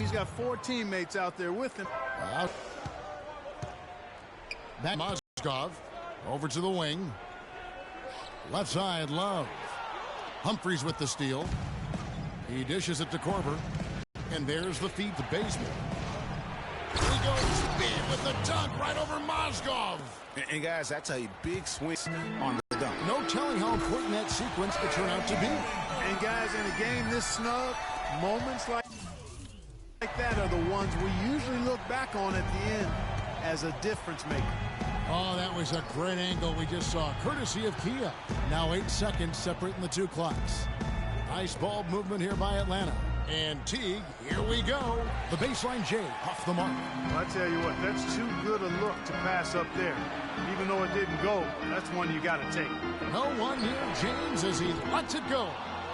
He's got 4 teammates out there with him. Back Mozgov over to the wing. Left side, Love. Humphreys with the steal. He dishes it to Korver. And there's the feed to Bazemore. He goes big with the dunk right over Mozgov. And guys, that's a big swing on the dunk. No telling how important that sequence could turn out to be. And guys, in a game this snug, moments like that are the ones we usually look back on at the end as a difference maker. Oh, that was a great angle we just saw, courtesy of Kia. Now 8 seconds separating the 2 clocks. Nice ball movement here by Atlanta. And Teague, here we go. The baseline J off the mark. Well, I tell you what, that's too good a look to pass up there. Even though it didn't go, that's one you got to take. No one near James as he lets it go.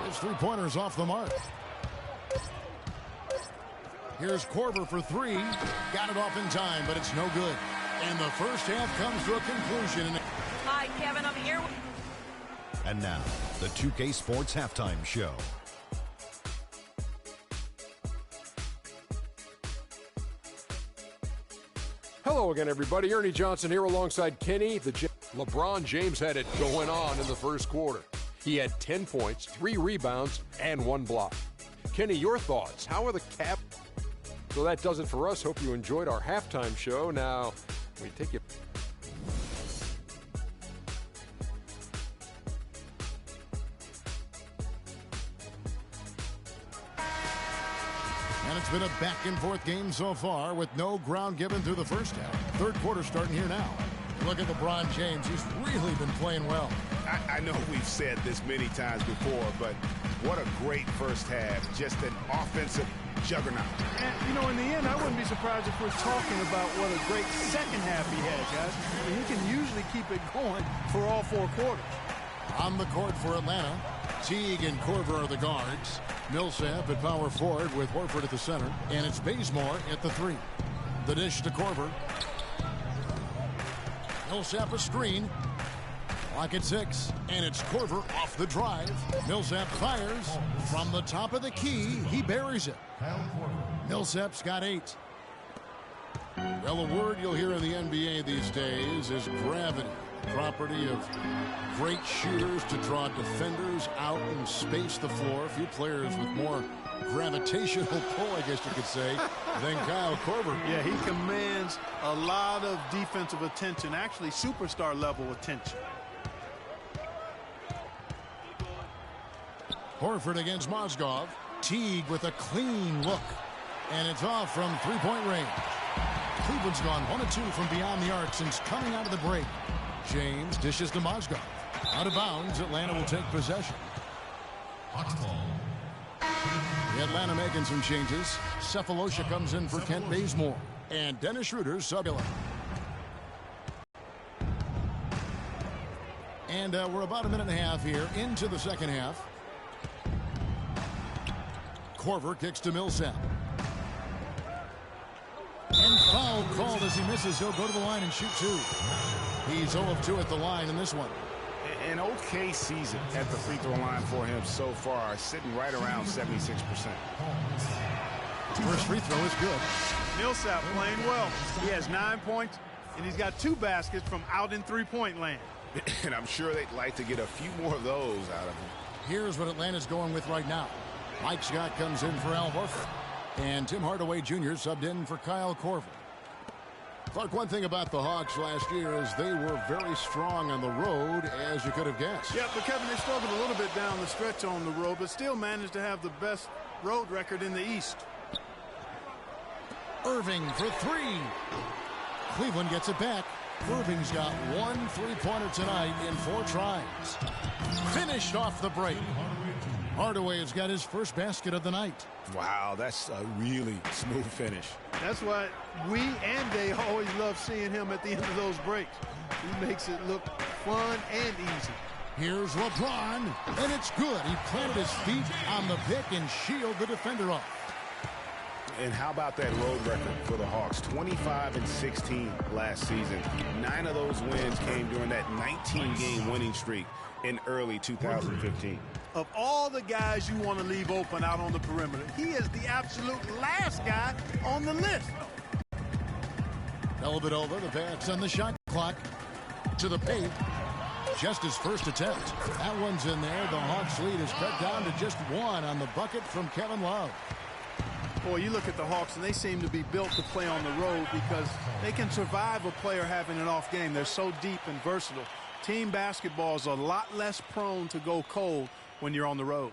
His 3-pointers off the mark. Here's Korver for 3. Got it off in time, but it's no good. And the first half comes to a conclusion. Hi, Kevin, I'm here. And now, the 2K Sports Halftime Show. Hello again, everybody. Ernie Johnson here alongside Kenny. LeBron James had it going on in the first quarter. He had 10 points, 3 rebounds, and 1 block. Kenny, your thoughts? How are the Cap? So that does it for us. Hope you enjoyed our halftime show. Now, we take you. And it's been a back-and-forth game so far with no ground given through the first half. Third quarter starting here now. Look at LeBron James. He's really been playing well. I know we've said this many times before, but what a great first half. Just an offensive juggernaut. And, you know, in the end, I wouldn't be surprised if we're talking about what a great second half he had, guys. I mean, he can usually keep it going for all 4 quarters. On the court for Atlanta, Teague and Korver are the guards. Millsap at power forward with Horford at the center. And it's Bazemore at the 3. The dish to Korver. Millsap a screen. Clock at 6. And it's Korver off the drive. Millsap fires from the top of the key. He buries it. Millsap's got 8. Well, a word you'll hear in the NBA these days is gravity. Property of great shooters to draw defenders out and space the floor. A few players with more gravitational pull, I guess you could say, than Kyle Korver. Yeah, he commands a lot of defensive attention, actually superstar level attention. Horford against Mozgov. Teague with a clean look. And it's off from 3-point range. Cleveland's gone 1 of 2 from beyond the arc since coming out of the break. James dishes to Mozgov. Out of bounds, Atlanta will take possession. Atlanta making some changes. Cephalosha comes in for Kent Bazemore. And Dennis Schroeder's sub-11. And we're about a minute and a half here into the second half. Korver kicks to Millsap. And foul called as he misses. He'll go to the line and shoot 2. He's 0 of 2 at the line in this one. An okay season at the free throw line for him so far, sitting right around 76%. First free throw is good. Millsap playing well. He has 9 points, and he's got 2 baskets from out in 3-point land. And I'm sure they'd like to get a few more of those out of him. Here's what Atlanta's going with right now. Mike Scott comes in for Al Horford. And Tim Hardaway Jr. subbed in for Kyle Korver. Clark, one thing about the Hawks last year is they were very strong on the road, as you could have guessed. Yeah, but Kevin, they struggled a little bit down the stretch on the road, but still managed to have the best road record in the East. Irving for 3. Cleveland gets it back. Irving's got 1 3-pointer tonight in 4 tries. Finished off the break. Hardaway has got his first basket of the night. Wow, that's a really smooth finish. That's why we and they always love seeing him at the end of those breaks. He makes it look fun and easy. Here's LeBron, and it's good. He planted his feet on the pick and shielded the defender off. And how about that road record for the Hawks? 25-16 last season. 9 of those wins came during that 19-game winning streak in early 2015. Of all the guys you want to leave open out on the perimeter, he is the absolute last guy on the list. Dellavedova, the pass on the shot clock to the paint. Just his first attempt. That one's in there. The Hawks lead is cut down to just one on the bucket from Kevin Love. Boy, you look at the Hawks, and they seem to be built to play on the road because they can survive a player having an off game. They're so deep and versatile. Team basketball is a lot less prone to go cold when you're on the road.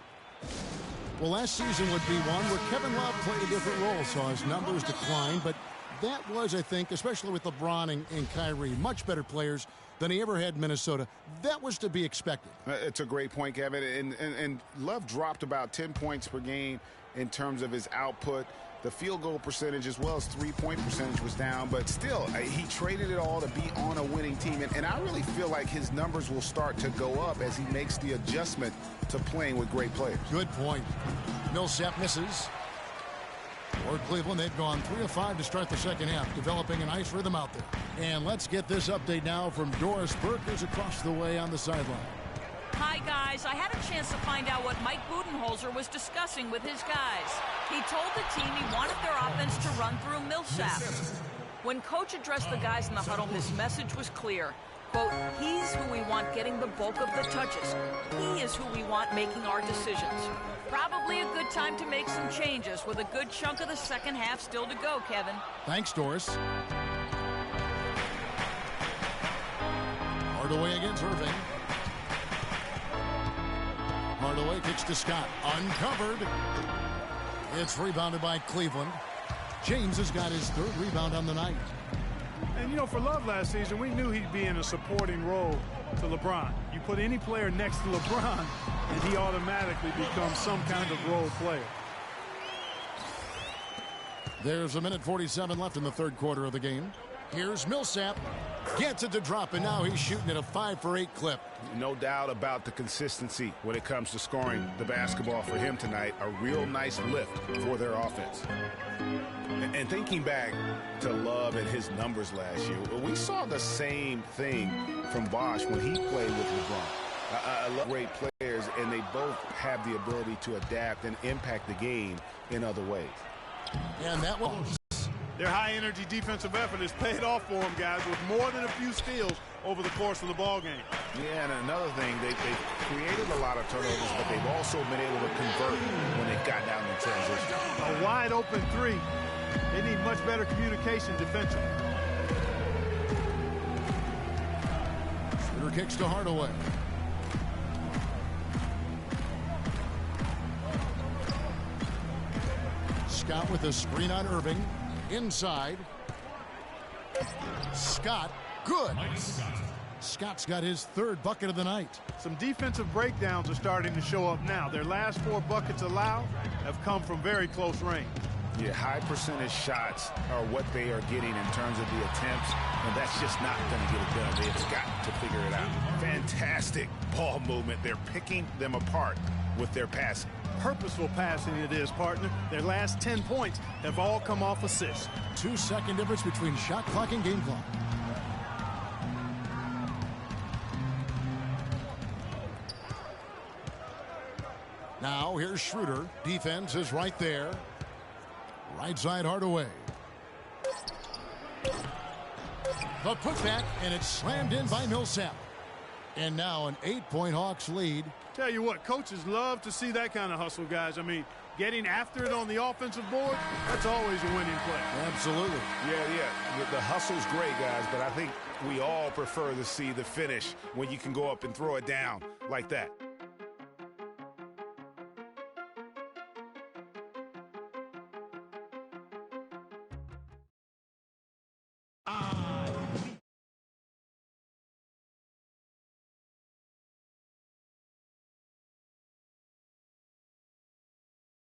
Well, last season would be one where Kevin Love played a different role, saw his numbers decline, but that was, I think, especially with LeBron and Kyrie, much better players than he ever had in Minnesota. That was to be expected. It's a great point, Kevin. And Love dropped about 10 points per game in terms of his output. The field goal percentage as well as three-point percentage was down, but still, he traded it all to be on a winning team. And I really feel like his numbers will start to go up as he makes the adjustment to playing with great players. Good point. Millsap misses. For Cleveland, they've gone 3 of 5 to start the second half, developing a nice rhythm out there. And let's get this update now from Doris Burke, who's across the way on the sideline. Hi, guys. I had a chance to find out what Mike Budenholzer was discussing with his guys. He told the team he wanted their offense to run through Millsap. When Coach addressed the guys in the huddle, his message was clear. Quote, he's who we want getting the bulk of the touches. He is who we want making our decisions. Probably a good time to make some changes with a good chunk of the second half still to go, Kevin. Thanks, Doris. Hardaway against Irving. Hardaway kicks to Scott. Uncovered. It's rebounded by Cleveland. James has got his third rebound on the night. And, you know, for Love last season, we knew he'd be in a supporting role to LeBron. You put any player next to LeBron, and he automatically becomes some kind of role player. There's 1:47 left in the third quarter of the game. Here's Millsap. Gets it to drop, and now he's shooting at a 5 for 8 clip. No doubt about the consistency when it comes to scoring the basketball for him tonight. A real nice lift for their offense. And thinking back to Love and his numbers last year, we saw the same thing from Bosh when he played with LeBron. I love great players, and they both have the ability to adapt and impact the game in other ways. And that was... Their high-energy defensive effort has paid off for them, guys, with more than a few steals over the course of the ball game. Yeah, and another thing, they've created a lot of turnovers, but they've also been able to convert when they've got down in transition. A wide-open three. They need much better communication defensively. Shooter kicks to Hardaway. Scott with a screen on Irving. Inside. Scott, good. Scott's got his third bucket of the night. Some defensive breakdowns are starting to show up now. Their last 4 buckets allowed have come from very close range. Yeah, high percentage shots are what they are getting in terms of the attempts, and that's just not going to get it done. They've got to figure it out. Fantastic ball movement. They're picking them apart with their passing. Purposeful passing it is, partner. Their last 10 points have all come off assists. 2-second difference between shot clock and game clock. Now here's Schroeder. Defense is right there. Right side Hardaway. The putback, and it's slammed in by Millsap. And now an 8-point Hawks lead. Tell you what, coaches love to see that kind of hustle, guys. I mean, getting after it on the offensive board, that's always a winning play. Absolutely. Yeah. The hustle's great, guys, but I think we all prefer to see the finish when you can go up and throw it down like that.